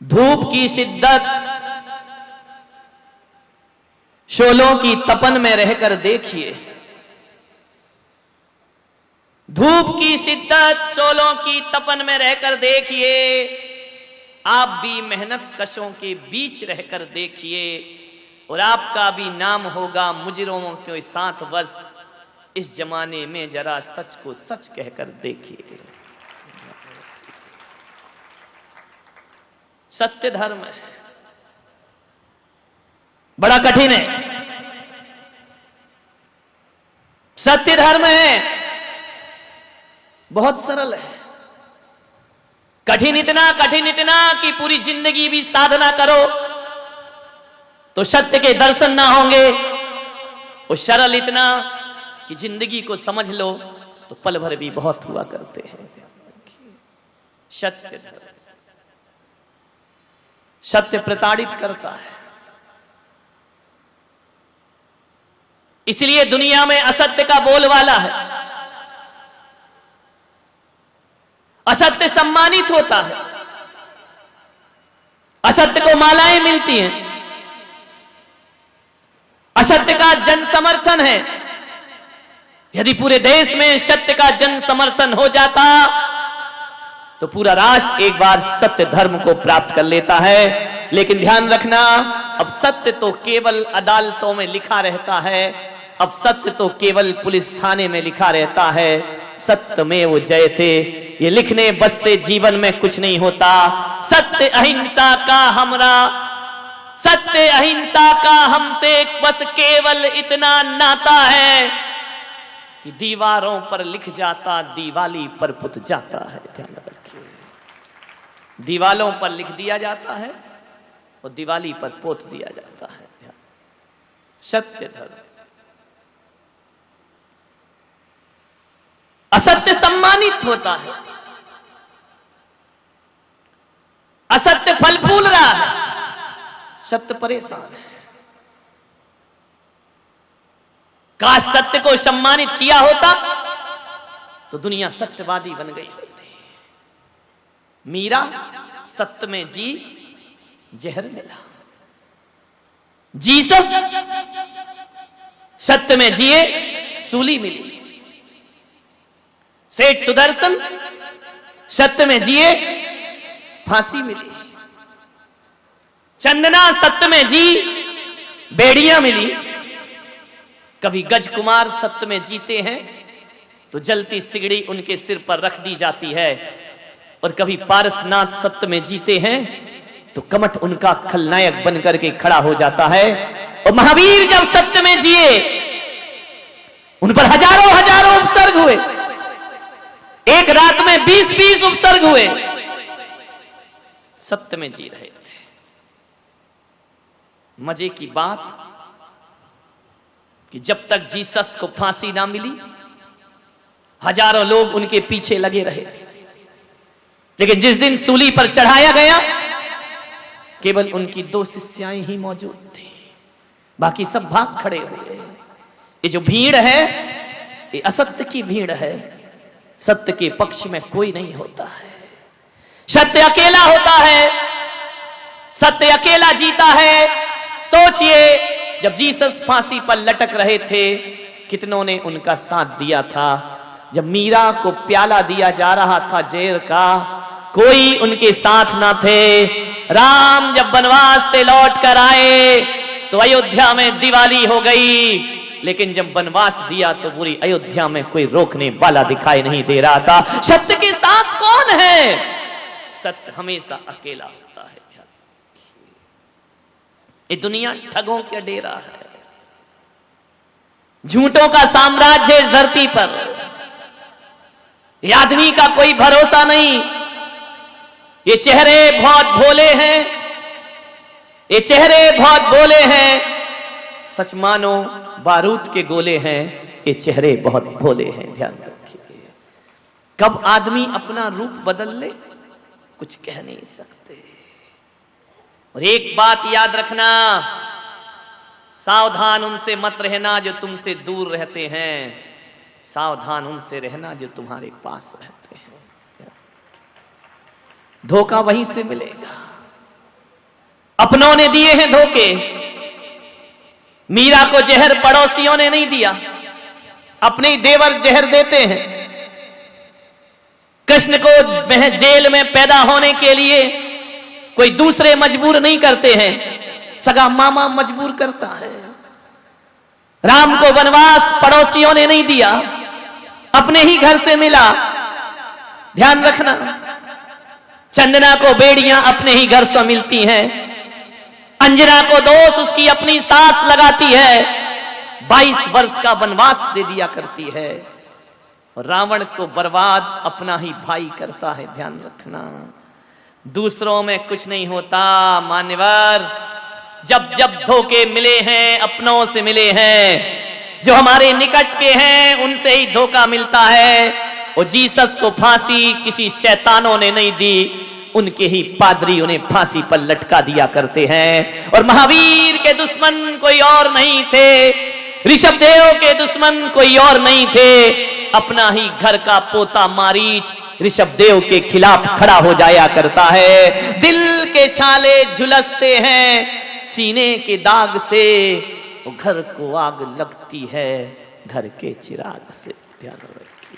धूप की शिद्दत शोलों की तपन में रहकर देखिए। धूप की शिद्दत शोलों की तपन में रहकर देखिए। आप भी मेहनत कशों के बीच रहकर देखिए और आपका भी नाम होगा मुजरिमों के साथ। बस इस जमाने में जरा सच को सच कहकर देखिए। सत्य धर्म है, बड़ा कठिन है। सत्य धर्म है, बहुत सरल है। कठिन इतना कि पूरी जिंदगी भी साधना करो तो सत्य के दर्शन ना होंगे। और सरल इतना कि जिंदगी को समझ लो तो पल भर भी बहुत हुआ करते हैं। सत्य धर्म, सत्य प्रताड़ित करता है। इसलिए दुनिया में असत्य का बोलबाला है। असत्य सम्मानित होता है, असत्य को मालाएं मिलती हैं, असत्य का जन समर्थन है। यदि पूरे देश में सत्य का जन समर्थन हो जाता तो पूरा राष्ट्र एक बार सत्य धर्म को प्राप्त कर लेता है। लेकिन ध्यान रखना, अब सत्य तो केवल अदालतों में लिखा रहता है, अब सत्य तो केवल पुलिस थाने में लिखा रहता है। सत्यमेव जयते, ये लिखने बस से जीवन में कुछ नहीं होता। सत्य अहिंसा का हमरा, सत्य अहिंसा का हमसे बस केवल इतना नाता है कि दीवारों पर लिख जाता, दीवाली पर पुत जाता है। ध्यान रखिए, दीवालों पर लिख दिया जाता है और दिवाली पर पोत दिया जाता है। सत्य धर्म। असत्य सम्मानित होता है, असत्य फल फूल रहा है, सत्य परेशान है। काश सत्य को सम्मानित किया होता तो दुनिया सत्यवादी बन गई होती। मीरा सत्य में जी जहर मिला, जीसस सत्य में जिए सूली मिली, सेठ सुदर्शन सत्य में जिए फांसी मिली, चंदना सत्य में जी बेड़ियां मिली। कभी गज कुमार सत्य में जीते हैं तो जलती सिगड़ी उनके सिर पर रख दी जाती है, और कभी पारसनाथ सत्य में जीते हैं तो कमठ उनका खलनायक बनकर के खड़ा हो जाता है। और महावीर जब सत्य में जिए उन पर हजारों हजारों उपसर्ग हुए, एक रात में 20-20 उपसर्ग हुए। सत्य में जी रहे थे। मजे की बात कि जब तक जीसस को फांसी ना मिली हजारों लोग उनके पीछे लगे रहे, लेकिन जिस दिन सूली पर चढ़ाया गया केवल उनकी 2 शिष्याएं ही मौजूद थी, बाकी सब भाग खड़े हुए। ये जो भीड़ है ये असत्य की भीड़ है, सत्य के पक्ष में कोई नहीं होता है। सत्य अकेला होता है, सत्य अकेला जीता है। सोचिए, जब जीसस फांसी पर लटक रहे थे कितनों ने उनका साथ दिया था। जब मीरा को प्याला दिया जा रहा था जहर का, कोई उनके साथ ना थे। राम जब वनवास से लौट कर आए तो अयोध्या में दिवाली हो गई, लेकिन जब वनवास दिया तो पूरी अयोध्या में कोई रोकने वाला दिखाई नहीं दे रहा था। सत्य के साथ कौन है? सत्य हमेशा अकेला होता है। ये दुनिया ठगों का डेरा है, झूठों का साम्राज्य इस धरती पर। ये आदमी का कोई भरोसा नहीं। ये चेहरे बहुत भोले हैं, ये चेहरे बहुत भोले हैं, सच मानो बारूद के गोले हैं। ये चेहरे बहुत भोले हैं। ध्यान रखिए, कब आदमी अपना रूप बदल ले कुछ कह नहीं सकते। और एक बात याद रखना, सावधान उनसे मत रहना जो तुमसे दूर रहते हैं, सावधान उनसे रहना जो तुम्हारे पास रहते हैं। धोखा वहीं से मिलेगा। अपनों ने दिए हैं धोखे। मीरा को जहर पड़ोसियों ने नहीं दिया, अपने ही देवर जहर देते हैं। कृष्ण को जेल में पैदा होने के लिए कोई दूसरे मजबूर नहीं करते हैं, सगा मामा मजबूर करता है। राम को वनवास पड़ोसियों ने नहीं दिया, अपने ही घर से मिला। ध्यान रखना, चंदना को बेड़ियां अपने ही घर से मिलती हैं। अंजना को दोष उसकी अपनी सास लगाती है। 22 वर्ष का वनवास दे दिया करती है। और रावण को बर्बाद अपना ही भाई करता है। ध्यान रखना, दूसरों में कुछ नहीं होता मान्यवर। जब जब धोखे मिले हैं, अपनों से मिले हैं, जो हमारे निकट के हैं, उनसे ही धोखा मिलता है। और जीसस को फांसी किसी शैतानों ने नहीं दी, उनके ही पादरी उन्हें फांसी पर लटका दिया करते हैं। और महावीर के दुश्मन कोई और नहीं थे, ऋषभदेव के दुश्मन कोई और नहीं थे, अपना ही घर का पोता मारीच ऋषभदेव के खिलाफ खड़ा हो जाया करता है। दिल के छाले झुलसते हैं सीने के दाग से, घर को आग लगती है घर के चिराग से। ध्यान रखिए।